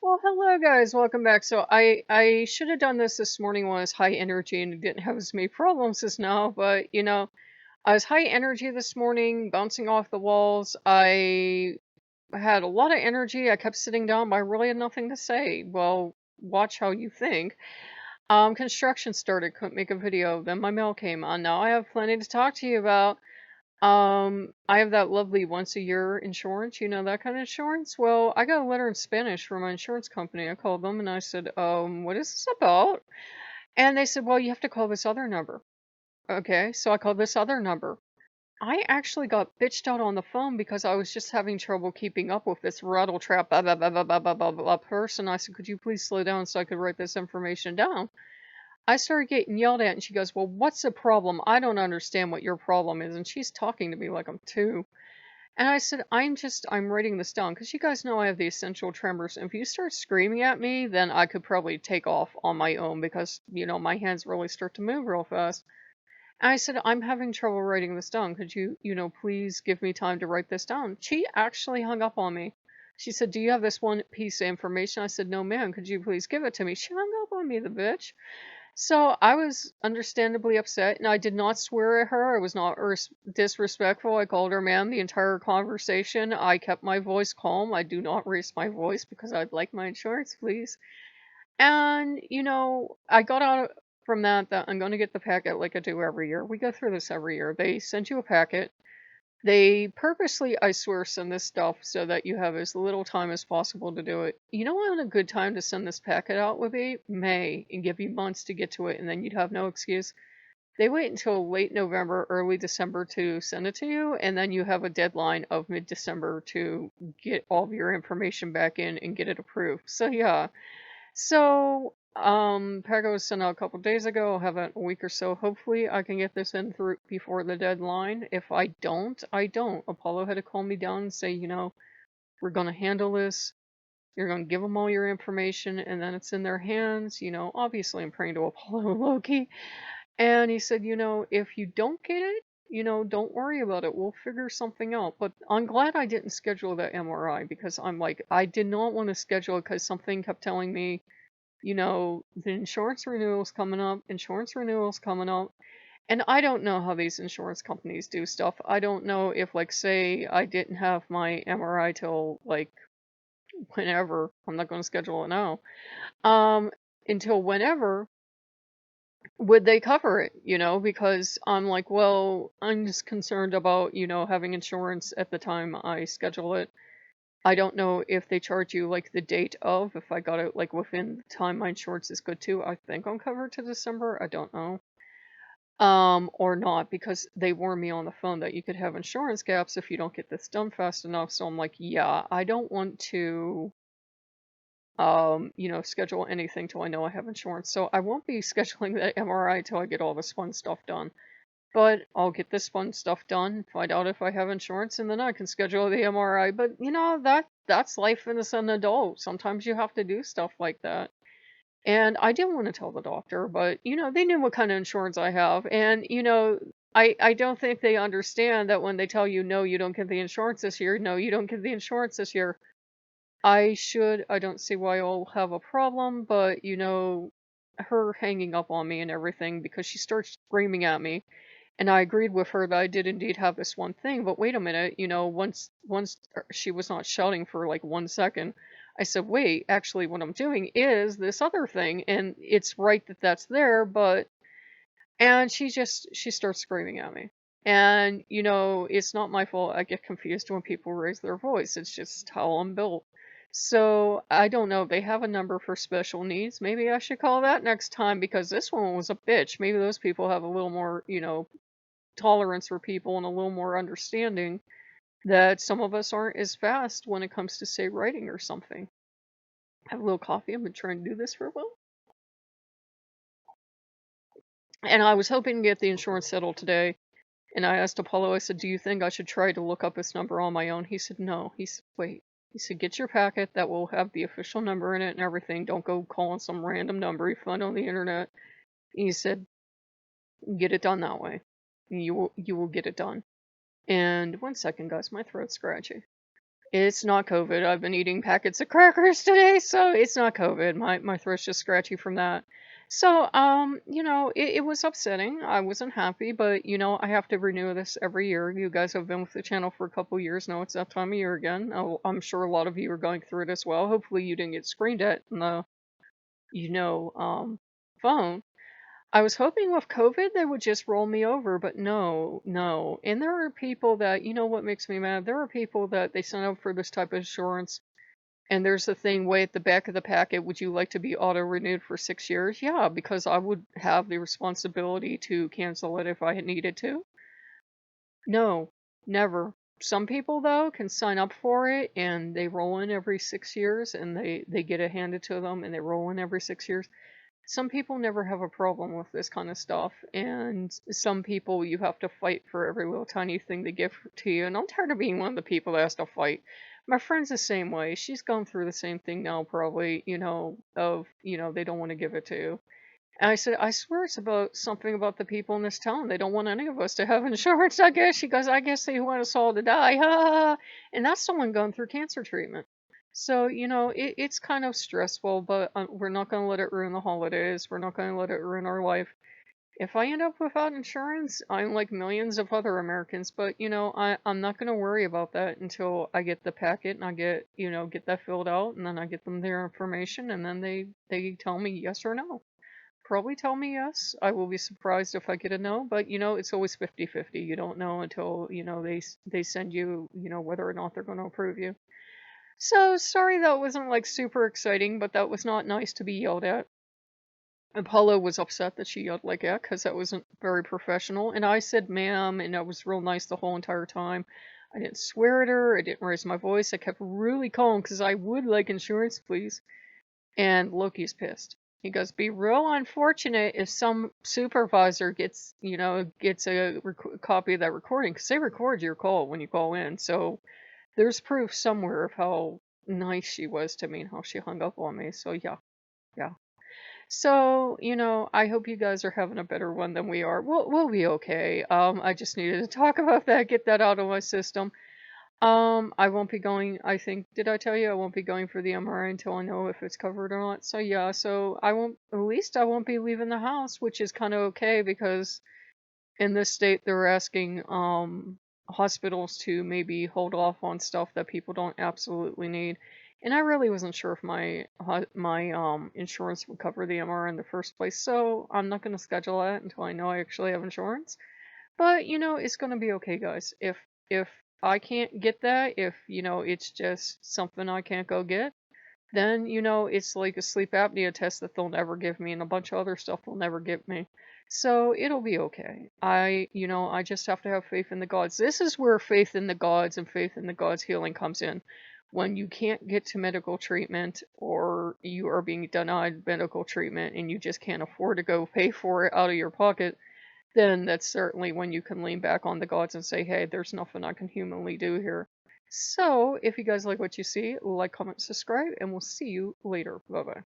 Well, hello guys, welcome back. So I should have done this morning when I was high energy and didn't have as many problems as now, but I was high energy this morning, bouncing off the walls. I had a lot of energy. I kept sitting down, but I really had nothing to say. Well, watch how you think. Construction started, couldn't make a video. Then my mail came on. Now I have plenty to talk to you about. I have that lovely once a year insurance, that kind of insurance. Well, I got a letter in Spanish from my insurance company. I called them and I said, what is this about? And they said, well, you have to call this other number. Okay, so I called this other number. I actually got bitched out on the phone because I was just having trouble keeping up with this rattle trap blah, blah, blah, blah, blah, blah, blah, blah person. I said, could you please slow down so I could write this information down? I started getting yelled at and she goes, well, what's the problem? I don't understand what your problem is. And she's talking to me like I'm two. And I said, I'm writing this down because you guys know I have the essential tremors. And if you start screaming at me, then I could probably take off on my own because, my hands really start to move real fast. And I said, I'm having trouble writing this down. Could you, please give me time to write this down? She actually hung up on me. She said, do you have this one piece of information? I said, no, ma'am. Could you please give it to me? She hung up on me, the bitch. So I was understandably upset, and I did not swear at her. I was not disrespectful. I called her ma'am the entire conversation. I kept my voice calm. I do not raise my voice because I'd like my insurance, please. And, I got out from that I'm going to get the packet like I do every year. We go through this every year. They send you a packet. They purposely, I swear, send this stuff so that you have as little time as possible to do it. You know when a good time to send this packet out would be? May, and give you months to get to it, and then you'd have no excuse. They wait until late November, early December to send it to you, and then you have a deadline of mid-December to get all of your information back in and get it approved. So yeah, so, Pago was sent out a couple days ago. I'll have it in a week or so. Hopefully, I can get this in through before the deadline. If I don't, I don't. Apollo had to call me down and say, we're going to handle this. You're going to give them all your information, and then it's in their hands. Obviously, I'm praying to Apollo and Loki. And he said, if you don't get it, don't worry about it. We'll figure something out. But I'm glad I didn't schedule that MRI because I'm like, I did not want to schedule it because something kept telling me, the insurance renewal's coming up, insurance renewal's coming up. And I don't know how these insurance companies do stuff. I don't know if, like, say I didn't have my MRI till, like, whenever. I'm not going to schedule it now. Until whenever would they cover it, because I'm like, well, I'm just concerned about, having insurance at the time I schedule it. I don't know if they charge you like the date of, if I got it like within the time my insurance is good to. I think I'm covered to December. I don't know. Or not, because they warned me on the phone that you could have insurance gaps if you don't get this done fast enough. So I'm like, yeah, I don't want to schedule anything till I know I have insurance. So I won't be scheduling that MRI till I get all this fun stuff done. But I'll get this fun stuff done, find out if I have insurance, and then I can schedule the MRI. But that's life as an adult. Sometimes you have to do stuff like that. And I didn't want to tell the doctor, but they knew what kind of insurance I have. And I don't think they understand that when they tell you no, you don't get the insurance this year, no, you don't get the insurance this year. I don't see why I'll have a problem, but her hanging up on me and everything because she starts screaming at me. And I agreed with her that I did indeed have this one thing, but wait a minute, once she was not shouting for like 1 second, I said, wait, actually what I'm doing is this other thing, and it's right that that's there, and she starts screaming at me. And, it's not my fault I get confused when people raise their voice. It's just how I'm built. So, I don't know, they have a number for special needs. Maybe I should call that next time because this one was a bitch. Maybe those people have a little more, tolerance for people and a little more understanding that some of us aren't as fast when it comes to, say, writing or something. Have a little coffee. I've been trying to do this for a while. And I was hoping to get the insurance settled today. And I asked Apollo, I said, do you think I should try to look up this number on my own? He said, no. He said, wait. He said, get your packet that will have the official number in it and everything. Don't go calling some random number you find on the internet. And he said, get it done that way. You will get it done. And 1 second, guys, my throat's scratchy. It's not COVID. I've been eating packets of crackers today, so it's not COVID. My throat's just scratchy from that. So, it was upsetting. I wasn't happy, but I have to renew this every year. You guys have been with the channel for a couple years now. It's that time of year again. Oh, I'm sure a lot of you are going through it as well. Hopefully you didn't get screened at in the, you know, um, phone. I was hoping with COVID they would just roll me over, but no, no. And there are people that, what makes me mad? There are people that they sign up for this type of insurance, and there's a thing way at the back of the packet, would you like to be auto renewed for 6 years? Yeah, because I would have the responsibility to cancel it if I had needed to. No, never. Some people though can sign up for it and they roll in every 6 years and they get it handed to them and they roll in every 6 years. Some people never have a problem with this kind of stuff, and some people you have to fight for every little tiny thing they give to you. And I'm tired of being one of the people that has to fight. My friend's the same way. She's gone through the same thing now, probably, they don't want to give it to you. And I said, I swear it's about something about the people in this town. They don't want any of us to have insurance, I guess. She goes, I guess they want us all to die. Ha ha ha. And that's someone going through cancer treatment. So, it's kind of stressful, but we're not going to let it ruin the holidays. We're not going to let it ruin our life. If I end up without insurance, I'm like millions of other Americans, but I'm not going to worry about that until I get the packet and I get that filled out, and then I get them their information, and then they tell me yes or no. Probably tell me yes. I will be surprised if I get a no, but it's always 50-50. You don't know until, they send you, whether or not they're going to approve you. So sorry that wasn't like super exciting, but that was not nice to be yelled at. Apollo was upset that she yelled like that because that wasn't very professional. And I said ma'am, and I was real nice the whole entire time. I didn't swear at her. I didn't raise my voice. I kept really calm because I would like insurance, please. And Loki's pissed. He goes, be real unfortunate if some supervisor gets a copy of that recording, because they record your call when you call in. So there's proof somewhere of how nice she was to me and how she hung up on me. So yeah, yeah. So, I hope you guys are having a better one than we are. We'll be okay. I just needed to talk about that, get that out of my system. I won't be going, I think, did I tell you I won't be going for the MRI until I know if it's covered or not? So yeah, so at least I won't be leaving the house, which is kind of okay because in this state they're asking, hospitals to maybe hold off on stuff that people don't absolutely need. And I really wasn't sure if my insurance would cover the MRI in the first place, so I'm not going to schedule that until I know I actually have insurance. But it's gonna be okay, guys. If I can't get that, if it's just something I can't go get, then it's like a sleep apnea test that they'll never give me and a bunch of other stuff they'll never give me. So it'll be okay. I just have to have faith in the gods. This is where faith in the gods and faith in the gods healing comes in. When you can't get to medical treatment or you are being denied medical treatment and you just can't afford to go pay for it out of your pocket, then that's certainly when you can lean back on the gods and say, hey, there's nothing I can humanly do here. So, if you guys like what you see, like, comment, subscribe, and we'll see you later. Bye bye.